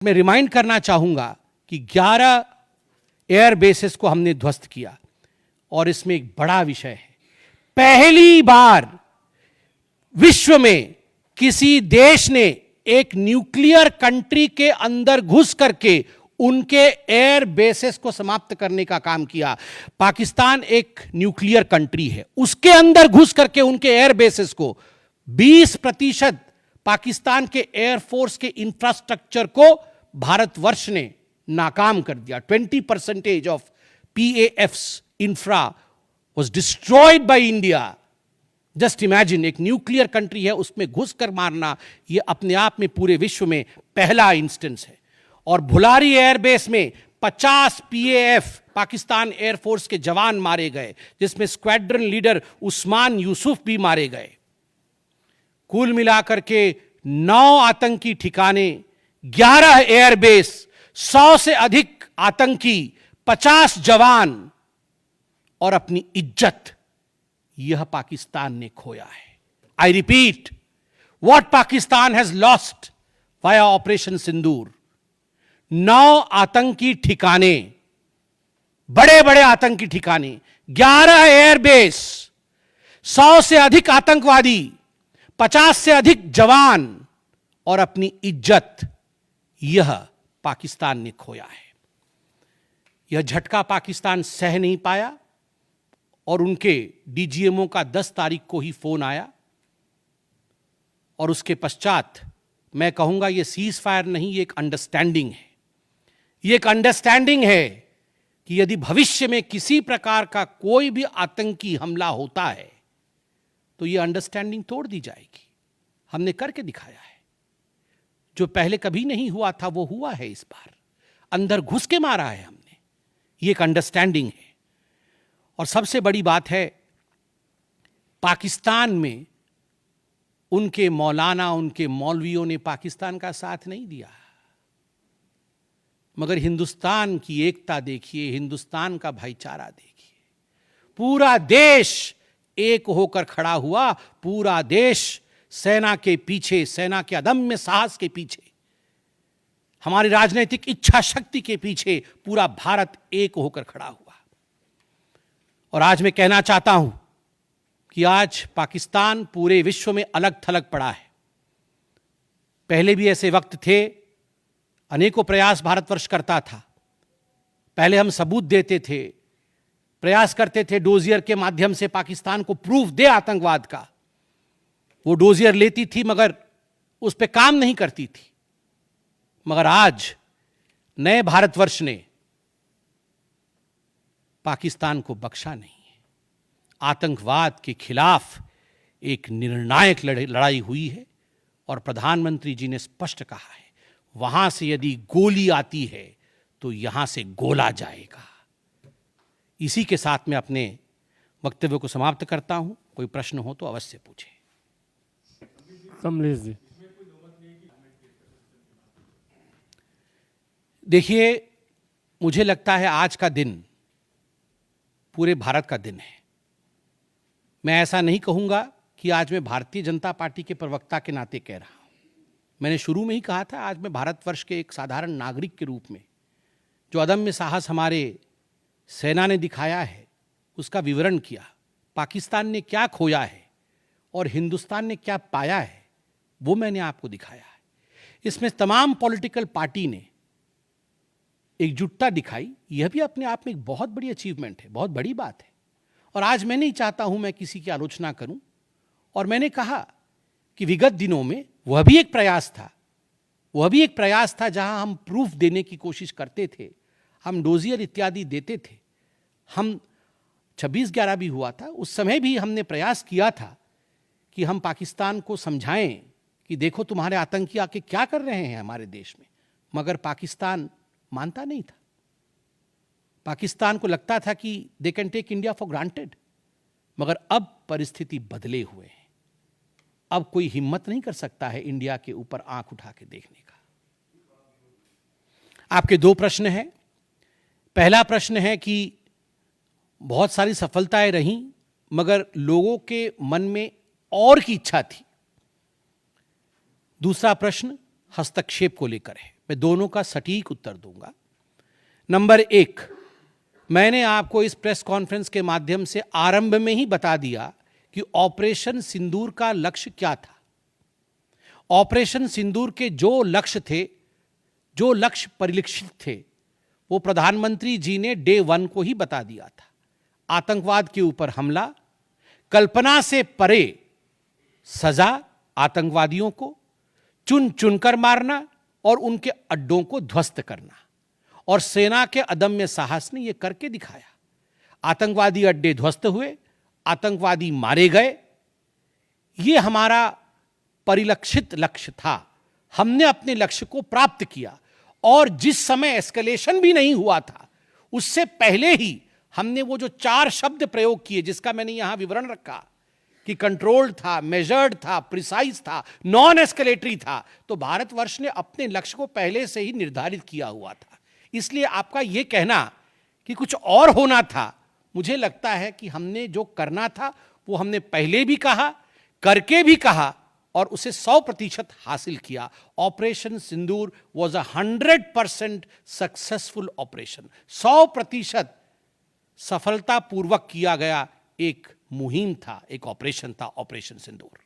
मैं रिमाइंड करना चाहूंगा कि 11 एयर बेसेस को हमने ध्वस्त किया और इसमें एक बड़ा विषय है, पहली बार विश्व में किसी देश ने एक न्यूक्लियर कंट्री के अंदर घुस करके उनके एयर बेसेस को समाप्त करने का काम किया। पाकिस्तान एक न्यूक्लियर कंट्री है, उसके अंदर घुस करके उनके एयर बेसेस को 20% पाकिस्तान के एयरफोर्स के इंफ्रास्ट्रक्चर को भारतवर्ष ने नाकाम कर दिया। 20% of PAF's infra was destroyed by India. Just imagine, एक न्यूक्लियर कंट्री है, उसमें घुसकर मारना, यह अपने आप में पूरे विश्व में पहला इंस्टेंस है। और भुलारी एयरबेस में 50 PAF पाकिस्तान एयरफोर्स के जवान मारे गए, जिसमें स्क्वाड्रन लीडर उस्मान यूसुफ भी मारे गए। कुल मिलाकर के 9 आतंकी ठिकाने, 11 एयरबेस, 100 से अधिक आतंकी, 50 जवान और अपनी इज्जत, यह पाकिस्तान ने खोया है। I repeat, what Pakistan has lost via operation Sindoor. 9 आतंकी ठिकाने, बड़े बड़े आतंकी ठिकाने, 11 एयरबेस, 100 से अधिक आतंकवादी, 50 से अधिक जवान और अपनी इज्जत, यह पाकिस्तान ने खोया है। यह झटका पाकिस्तान सह नहीं पाया और उनके DGMO का 10 तारीख को ही फोन आया और उसके पश्चात मैं कहूंगा यह सीज फायर नहीं, यह एक अंडरस्टैंडिंग है। यह एक अंडरस्टैंडिंग है कि यदि भविष्य में किसी प्रकार का कोई भी आतंकी हमला होता है तो यह अंडरस्टैंडिंग तोड़ दी जाएगी। हमने करके दिखाया है, जो पहले कभी नहीं हुआ था वो हुआ है। इस बार अंदर घुस के मारा है हमने, यह एक अंडरस्टैंडिंग है। और सबसे बड़ी बात है, पाकिस्तान में उनके मौलाना, उनके मौलवियों ने पाकिस्तान का साथ नहीं दिया, मगर हिंदुस्तान की एकता देखिए, हिंदुस्तान का भाईचारा देखिए। पूरा देश एक होकर खड़ा हुआ, पूरा देश सेना के पीछे, सेना के अदम्य साहस के पीछे, हमारी राजनीतिक इच्छा शक्ति के पीछे पूरा भारत एक होकर खड़ा हुआ। और आज मैं कहना चाहता हूं कि आज पाकिस्तान पूरे विश्व में अलग थलग पड़ा है। पहले भी ऐसे वक्त थे, अनेकों प्रयास भारतवर्ष करता था। पहले हम सबूत देते थे, प्रयास करते थे डोजियर के माध्यम से पाकिस्तान को प्रूफ दे आतंकवाद का। वो डोजियर लेती थी मगर उस पर काम नहीं करती थी। मगर आज नए भारतवर्ष ने पाकिस्तान को बख्शा नहीं है। आतंकवाद के खिलाफ एक निर्णायक लड़ाई हुई है और प्रधानमंत्री जी ने स्पष्ट कहा है, वहां से यदि गोली आती है तो यहां से गोला जाएगा। इसी के साथ मैं अपने वक्तव्य को समाप्त करता हूं। कोई प्रश्न हो तो अवश्य पूछें। कमलेश जी, देखिए, मुझे लगता है आज का दिन पूरे भारत का दिन है। मैं ऐसा नहीं कहूंगा कि आज मैं भारतीय जनता पार्टी के प्रवक्ता के नाते कह रहा हूं। मैंने शुरू में ही कहा था, आज मैं भारतवर्ष के एक साधारण नागरिक के रूप में जो अदम्य साहस हमारे सेना ने दिखाया है उसका विवरण किया। पाकिस्तान ने क्या खोया है और हिंदुस्तान ने क्या पाया है वो मैंने आपको दिखाया है। इसमें तमाम पॉलिटिकल पार्टी ने एकजुटता दिखाई, यह भी अपने आप में एक बहुत बड़ी अचीवमेंट है, बहुत बड़ी बात है। और आज मैं नहीं चाहता हूं मैं किसी की आलोचना करूं, और मैंने कहा कि विगत दिनों में वह भी एक प्रयास था जहां हम प्रूफ देने की कोशिश करते थे, हम डोजियर इत्यादि देते थे। हम 26/11 भी हुआ था, उस समय भी हमने प्रयास किया था कि हम पाकिस्तान को समझाएं कि देखो तुम्हारे आतंकी आके क्या कर रहे हैं हमारे देश में, मगर पाकिस्तान मानता नहीं था। पाकिस्तान को लगता था कि they can take India for granted. मगर अब परिस्थिति बदले हुए हैं। अब कोई हिम्मत नहीं कर सकता है इंडिया के ऊपर आंख उठा के देखने का। आपके 2 प्रश्न हैं। पहला प्रश्न है कि बहुत सारी सफलताएं रहीं मगर लोगों के मन में और की इच्छा थी। दूसरा प्रश्न हस्तक्षेप को लेकर है। मैं दोनों का सटीक उत्तर दूंगा। नंबर 1, मैंने आपको इस प्रेस कॉन्फ्रेंस के माध्यम से आरंभ में ही बता दिया कि ऑपरेशन सिंदूर का लक्ष्य क्या था। ऑपरेशन सिंदूर के जो लक्ष्य थे, जो लक्ष्य परिलक्षित थे, वो प्रधानमंत्री जी ने डे 1 को ही बता दिया था। आतंकवाद के ऊपर हमला, कल्पना से परे सजा आतंकवादियों को, चुन चुनकर मारना और उनके अड्डों को ध्वस्त करना, और सेना के अदम्य साहस ने यह करके दिखाया। आतंकवादी अड्डे ध्वस्त हुए, आतंकवादी मारे गए। यह हमारा परिलक्षित लक्ष्य था। हमने अपने लक्ष्य को प्राप्त किया, और जिस समय एस्केलेशन भी नहीं हुआ था, उससे पहले ही हमने वो जो 4 शब्द प्रयोग किए, जिसका मैंने यहां विवरण रखा कि कंट्रोल्ड था, मेजर्ड था, प्रिसाइज था, नॉन एस्केलेटरी था, तो भारतवर्ष ने अपने लक्ष्य को पहले से ही निर्धारित किया हुआ था। इसलिए आपका यह कहना कि कुछ और होना था, मुझे लगता है कि हमने जो करना था वो हमने पहले भी कहा, करके भी कहा, और उसे 100% हासिल किया। Operation Sindoor was 100% successful operation. 100% सफलतापूर्वक किया गया एक मुहिम था, एक ऑपरेशन था ऑपरेशन सिंदूर।